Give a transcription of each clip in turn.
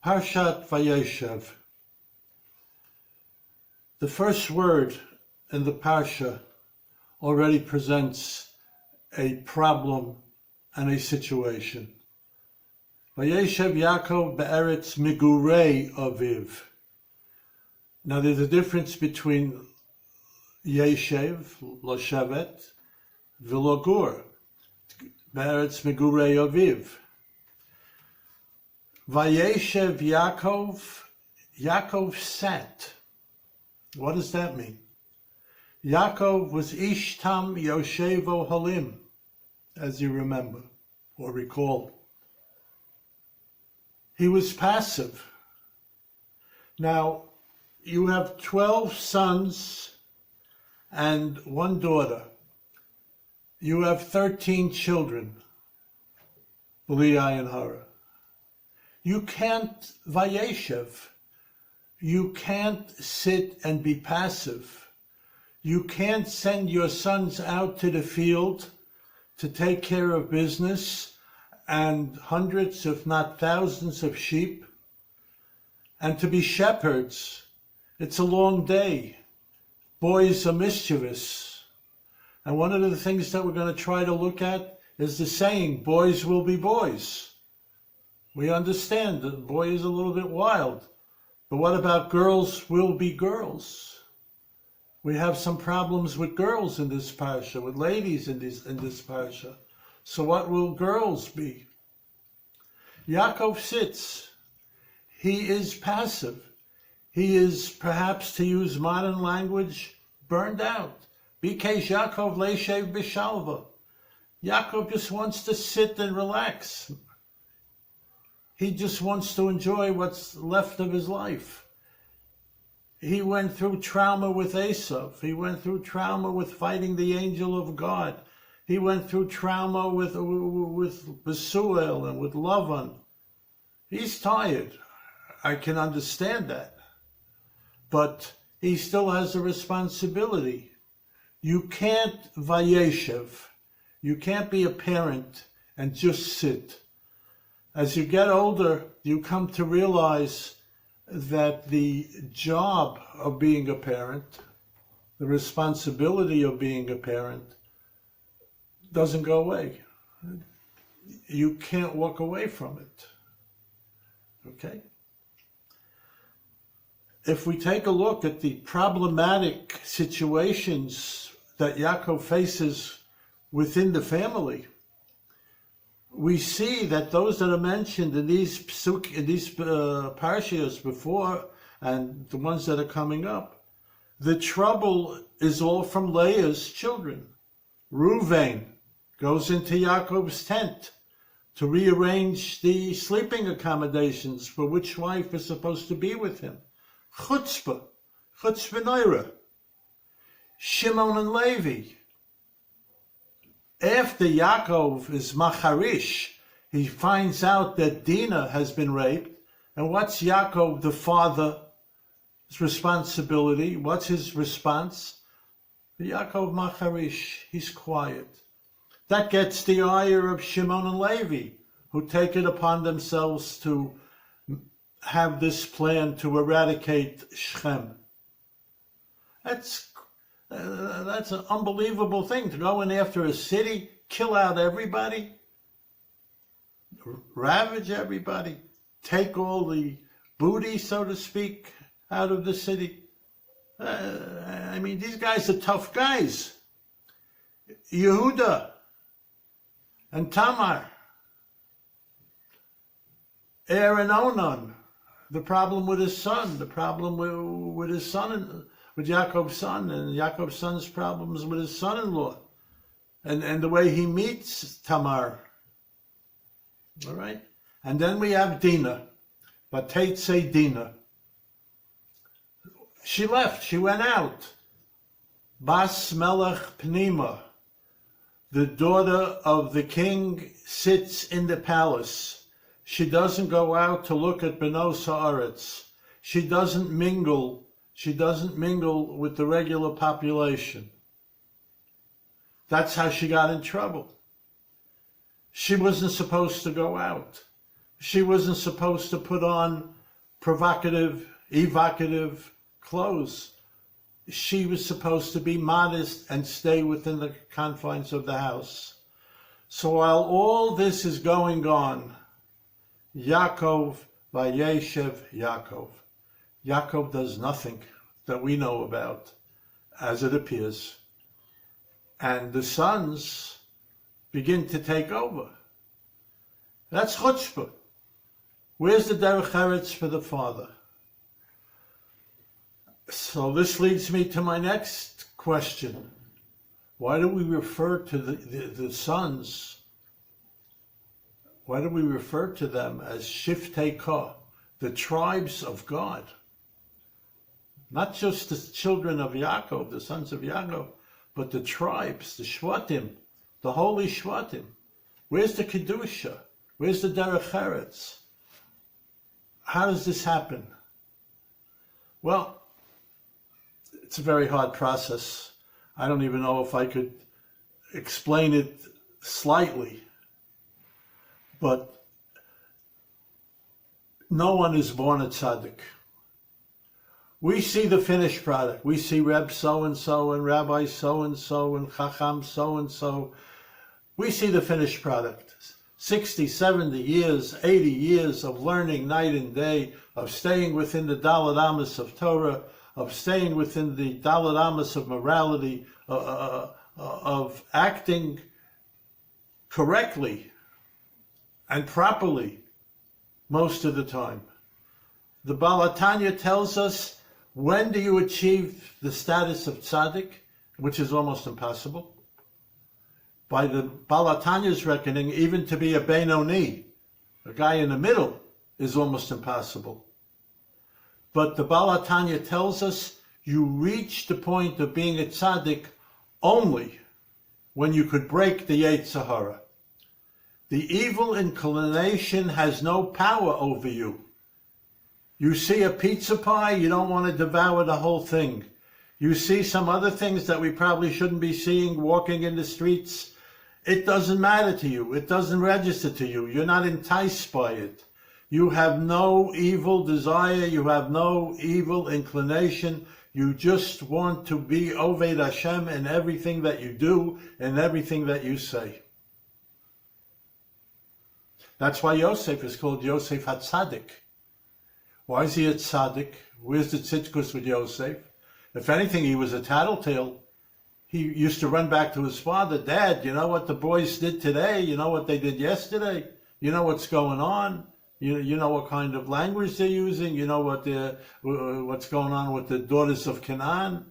Parshat Vayeshev. The first word in the Parsha already presents a problem and a situation. Vayeshev Yaakov be'eretz migurei aviv. Now there's a difference between Yeshev, Loshevet, Vilogur, be'eretz migurei aviv. Vayeshev Yaakov sat. What does that mean? Yaakov was Ishtam Yoshevo Halim, as you remember or recall. He was passive. Now, you have 12 sons and one daughter. You have 13 children, B'li Ayin Hara. You can't Vayeshev. You can't sit and be passive. You can't send your sons out to the field to take care of business and hundreds, if not thousands, of sheep and to be shepherds. It's a long day. Boys are mischievous. And one of the things that we're going to try to look at is the saying, boys will be boys. We understand that the boy is a little bit wild. But what about girls will be girls? We have some problems with girls in this parsha, with ladies in this parsha. So what will girls be? Yaakov sits. He is passive. He is, perhaps to use modern language, burned out. Bikesh Yaakov leishev b'shalva. Yaakov just wants to sit and relax. He just wants to enjoy what's left of his life. He went through trauma with Esav. He went through trauma with fighting the angel of God. He went through trauma with Besuel and with Lavan. He's tired. I can understand that. But he still has a responsibility. You can't Vayeshev. You can't be a parent and just sit. As you get older, you come to realize that the job of being a parent, the responsibility of being a parent, doesn't go away. You can't walk away from it. Okay? If we take a look at the problematic situations that Yaakov faces within the family, we see that those that are mentioned in these parshas before and the ones that are coming up, the trouble is all from Leah's children. Reuven goes into Yaakov's tent to rearrange the sleeping accommodations for which wife is supposed to be with him. Chutzpah Noira. Shimon and Levi. After Yaakov is macharish, he finds out that Dinah has been raped. And what's Yaakov, the father's responsibility? What's his response? Yaakov macharish, he's quiet. That gets the ire of Shimon and Levi, who take it upon themselves to have this plan to eradicate Shechem. That's an unbelievable thing, to go in after a city, kill out everybody, ravage everybody, take all the booty, so to speak, out of the city. I mean, these guys are tough guys. Yehuda and Tamar, and Onan, the problem with his son, the problem with his son, with Yaakov's son, and Yaakov's son's problems with his son-in-law, and the way he meets Tamar. All right? And then we have Dinah, Vateitzei Dinah. She left, she went out. Bas Melech Pnima, the daughter of the king, sits in the palace. She doesn't go out to look at Benos Haaretz. She doesn't mingle with the regular population. That's how she got in trouble. She wasn't supposed to go out. She wasn't supposed to put on provocative, evocative clothes. She was supposed to be modest and stay within the confines of the house. So while all this is going on, Yaakov, Vayeshev Yaakov. Yaakov does nothing that we know about, as it appears. And the sons begin to take over. That's chutzpah. Where's the derech eretz for the father? So this leads me to my next question. Why do we refer to the sons? Why do we refer to them as Shiftei Ka, the tribes of God? Not just the children of Yaakov, the sons of Yaakov, but the tribes, the Shvatim, the holy Shvatim. Where's the Kedusha? Where's the derech eretz? How does this happen? Well, it's a very hard process. I don't even know if I could explain it slightly. But no one is born a tzaddik. We see the finished product. We see Reb so-and-so and Rabbi so-and-so and Chacham so-and-so. We see the finished product. 60, 70 years, 80 years of learning night and day, of staying within the Daled Amos of Torah, of staying within the Daled Amos of morality, of acting correctly and properly most of the time. The Baal HaTanya tells us, when do you achieve the status of tzaddik, which is almost impossible? By the Baal HaTanya's reckoning, even to be a Benoni, a guy in the middle, is almost impossible. But the Baal HaTanya tells us you reach the point of being a tzaddik only when you could break the Yetzer Hara. The evil inclination has no power over you. You see a pizza pie, you don't want to devour the whole thing. You see some other things that we probably shouldn't be seeing walking in the streets. It doesn't matter to you. It doesn't register to you. You're not enticed by it. You have no evil desire. You have no evil inclination. You just want to be Oved Hashem in everything that you do and everything that you say. That's why Yosef is called Yosef HaTzadik. Why is he a tzaddik? Where's the tzidkus with Yosef? If anything, he was a tattletale. He used to run back to his father, Dad, you know what the boys did today? You know what they did yesterday? You know what's going on? You know what kind of language they're using? You know what's going on with the daughters of Canaan?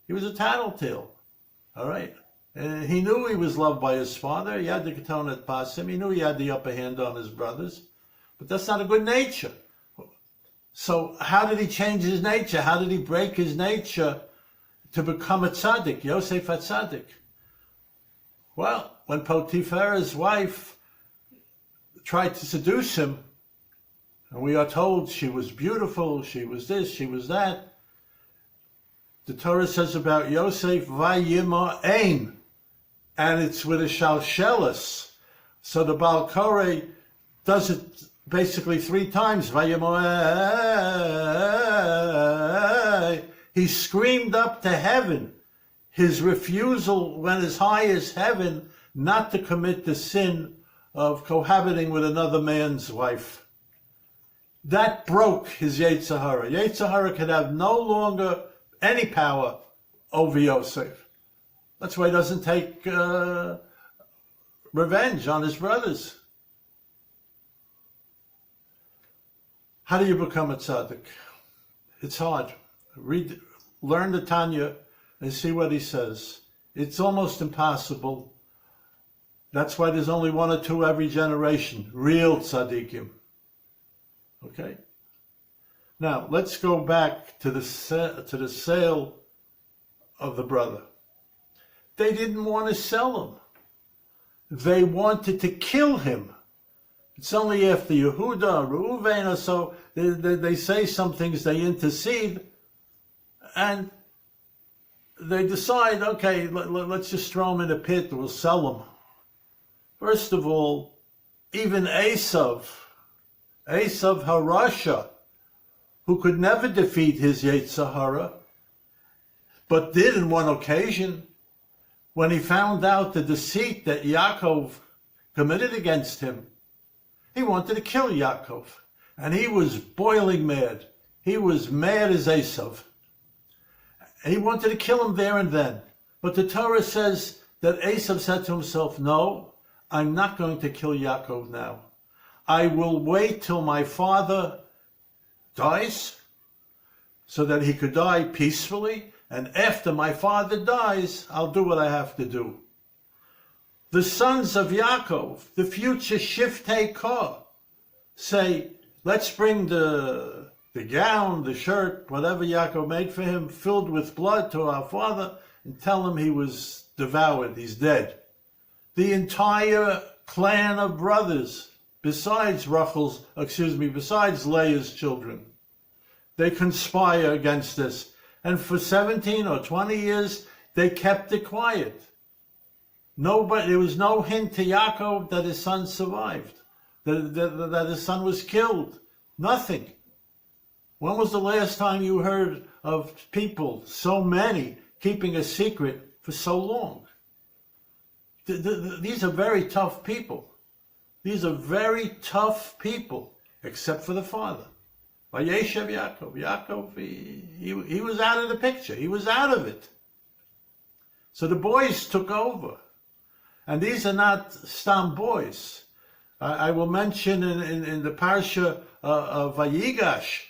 He was a tattletale, all right? And he knew he was loved by his father. He had the Ketonat Pasim. He knew he had the upper hand on his brothers. But that's not a good nature. So how did he change his nature? How did he break his nature to become a tzaddik, Yosef HaTzadik? Well, when Potiphar's wife tried to seduce him, and we are told she was beautiful, she was this, she was that, the Torah says about Yosef, Vayima Ein, and it's with a shalshelis. So the Baal Koreh does it basically 3 times. He screamed up to heaven. His refusal went as high as heaven not to commit the sin of cohabiting with another man's wife. That broke his Yetzer Hara. Yetzer Hara could have no longer any power over Yosef. That's why he doesn't take revenge on his brothers. How do you become a tzaddik? It's hard. Learn the Tanya and see what he says. It's almost impossible. That's why there's only 1 or 2 every generation, real tzaddikim. Okay? Now, let's go back to the sale of the brother. They didn't want to sell him. They wanted to kill him. It's only after Yehuda, Reuven, or so, they say some things, they intercede, and they decide, okay, let's just throw him in a pit, we'll sell him. First of all, even Esav Harasha, who could never defeat his Yetzer Hara, but did on one occasion when he found out the deceit that Yaakov committed against him. He wanted to kill Yaakov, and he was boiling mad. He was mad as Esav. And he wanted to kill him there and then. But the Torah says that Esav said to himself, no, I'm not going to kill Yaakov now. I will wait till my father dies so that he could die peacefully, and after my father dies, I'll do what I have to do. The sons of Yaakov, the future Shiftei Kor, say, let's bring the gown, the shirt, whatever Yaakov made for him, filled with blood to our father, and tell him he was devoured, he's dead. The entire clan of brothers, besides Leah's children, they conspire against this. And for 17 or 20 years, they kept it quiet. There was no hint to Yaakov that his son survived, that his son was killed. Nothing. When was the last time you heard of people, so many, keeping a secret for so long? These are very tough people. These are very tough people, except for the father. Vayeshev Yaakov. Yaakov, he was out of the picture. He was out of it. So the boys took over. And these are not stam boys. I will mention in the parsha of Vayigash.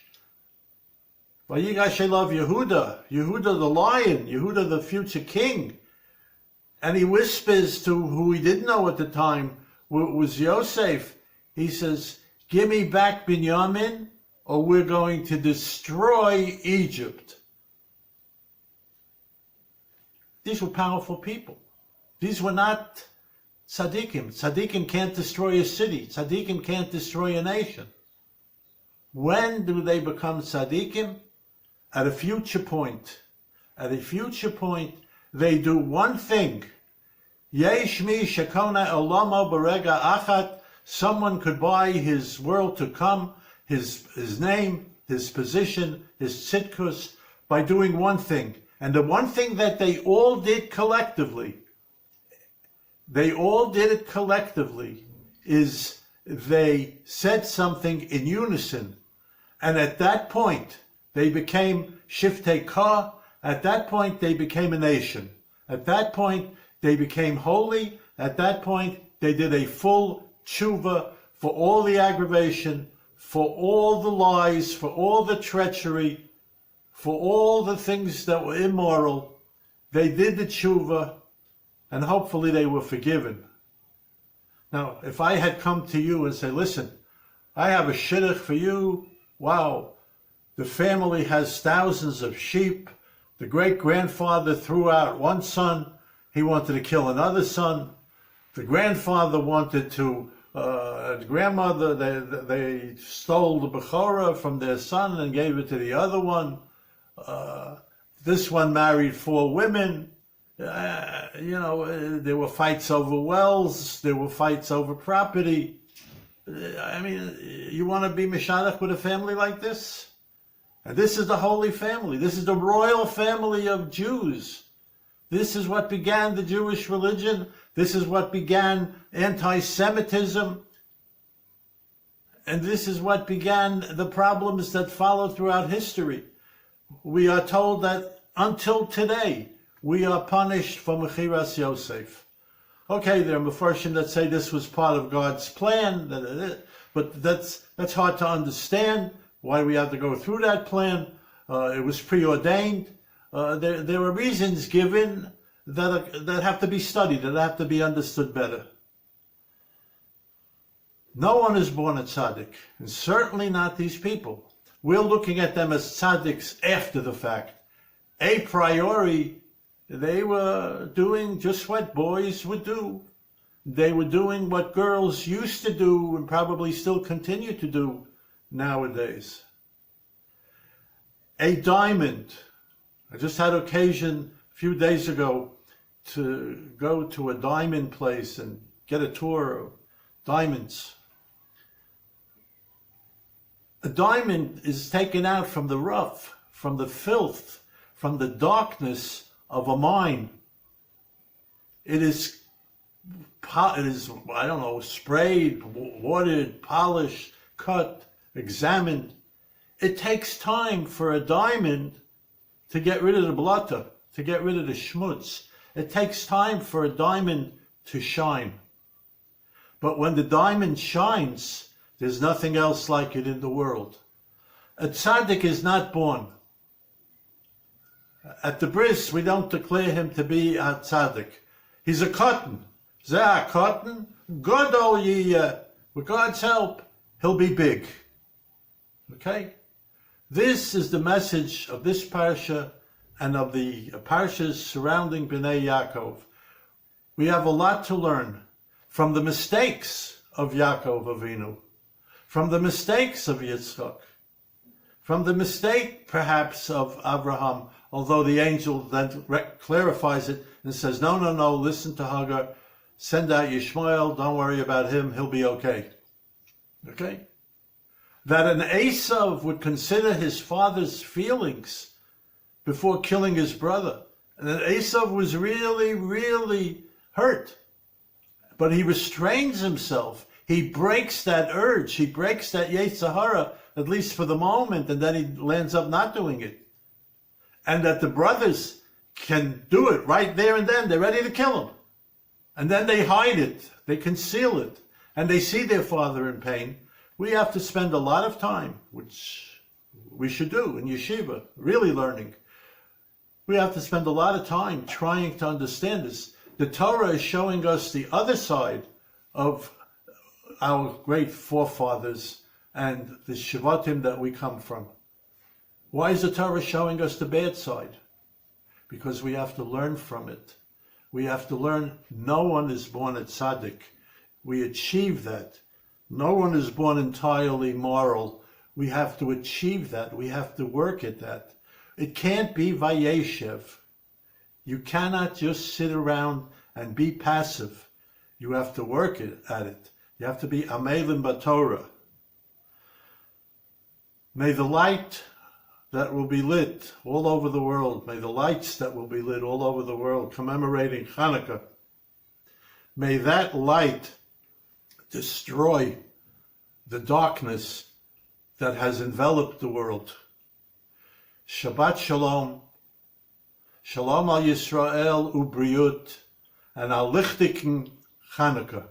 Vayigash elav Yehuda. Yehuda the lion. Yehuda the future king. And he whispers to who he didn't know at the time was Yosef. He says, give me back Binyamin, or we're going to destroy Egypt. These were powerful people. These were not tzaddikim. Tzaddikim can't destroy a city. Tzaddikim can't destroy a nation. When do they become tzaddikim? At a future point. At a future point, they do one thing. Yesh mi shekona olamo berega achat. Someone could buy his world to come, his name, his position, his tzidkus, by doing one thing. And the one thing that they all did collectively, is they said something in unison. And at that point, they became Shiftei Kor. At that point, they became a nation. At that point, they became holy. At that point, they did a full tshuva for all the aggravation, for all the lies, for all the treachery, for all the things that were immoral. They did the tshuva, and hopefully they were forgiven. Now, if I had come to you and said, listen, I have a shidduch for you. Wow, the family has thousands of sheep. The great-grandfather threw out one son. He wanted to kill another son. The grandfather wanted to, the grandmother, they stole the Bechorah from their son and gave it to the other one. This one married 4 women. There were fights over wells. There were fights over property. I mean, you want to be Meshadach with a family like this? And this is the holy family. This is the royal family of Jews. This is what began the Jewish religion. This is what began anti-Semitism. And this is what began the problems that followed throughout history. We are told that until today, we are punished for Mechiras Yosef. Okay, there are Mefarshim that say this was part of God's plan, but that's hard to understand. Why we have to go through that plan? It was preordained. There are reasons given that have to be studied, that have to be understood better. No one is born a tzaddik, and certainly not these people. We're looking at them as tzaddiks after the fact. A priori, they were doing just what boys would do. They were doing what girls used to do and probably still continue to do nowadays. A diamond. I just had occasion a few days ago to go to a diamond place and get a tour of diamonds. A diamond is taken out from the rough, from the filth, from the darkness of a mine. It is, I don't know, sprayed, watered, polished, cut, examined. It takes time for a diamond to get rid of the blotter, to get rid of the schmutz. It takes time for a diamond to shine. But when the diamond shines, there's nothing else like it in the world. A tzaddik is not born. At the bris, we don't declare him to be a tzaddik. He's a cotton. Zeh a cotton. Godol yiyeh. With God's help, he'll be big. Okay? This is the message of this parsha and of the parshas surrounding Bnei Yaakov. We have a lot to learn from the mistakes of Yaakov Avinu, from the mistakes of Yitzchak, from the mistake perhaps of Abraham, although the angel then clarifies it and says, no, listen to Hagar, send out Yishmael, don't worry about him, he'll be okay. Okay? That an Esav would consider his father's feelings before killing his brother. And that Esav was really, really hurt. But he restrains himself. He breaks that urge. He breaks that Yetzer Hara, at least for the moment, and then he lands up not doing it. And that the brothers can do it right there and then. They're ready to kill him. And then they hide it. They conceal it. And they see their father in pain. We have to spend a lot of time, which we should do in yeshiva, really learning. We have to spend a lot of time trying to understand this. The Torah is showing us the other side of our great forefathers and the Shvatim that we come from. Why is the Torah showing us the bad side? Because we have to learn from it. We have to learn no one is born a tzaddik. We achieve that. No one is born entirely moral. We have to achieve that. We have to work at that. It can't be Vayeshev. You cannot just sit around and be passive. You have to work at it. You have to be Amelim B'Torah. May the light that will be lit all over the world, may the lights that will be lit all over the world commemorating Hanukkah, may that light destroy the darkness that has enveloped the world. Shabbat Shalom, Shalom al Yisrael u'briyut, and al lichtiken Hanukkah.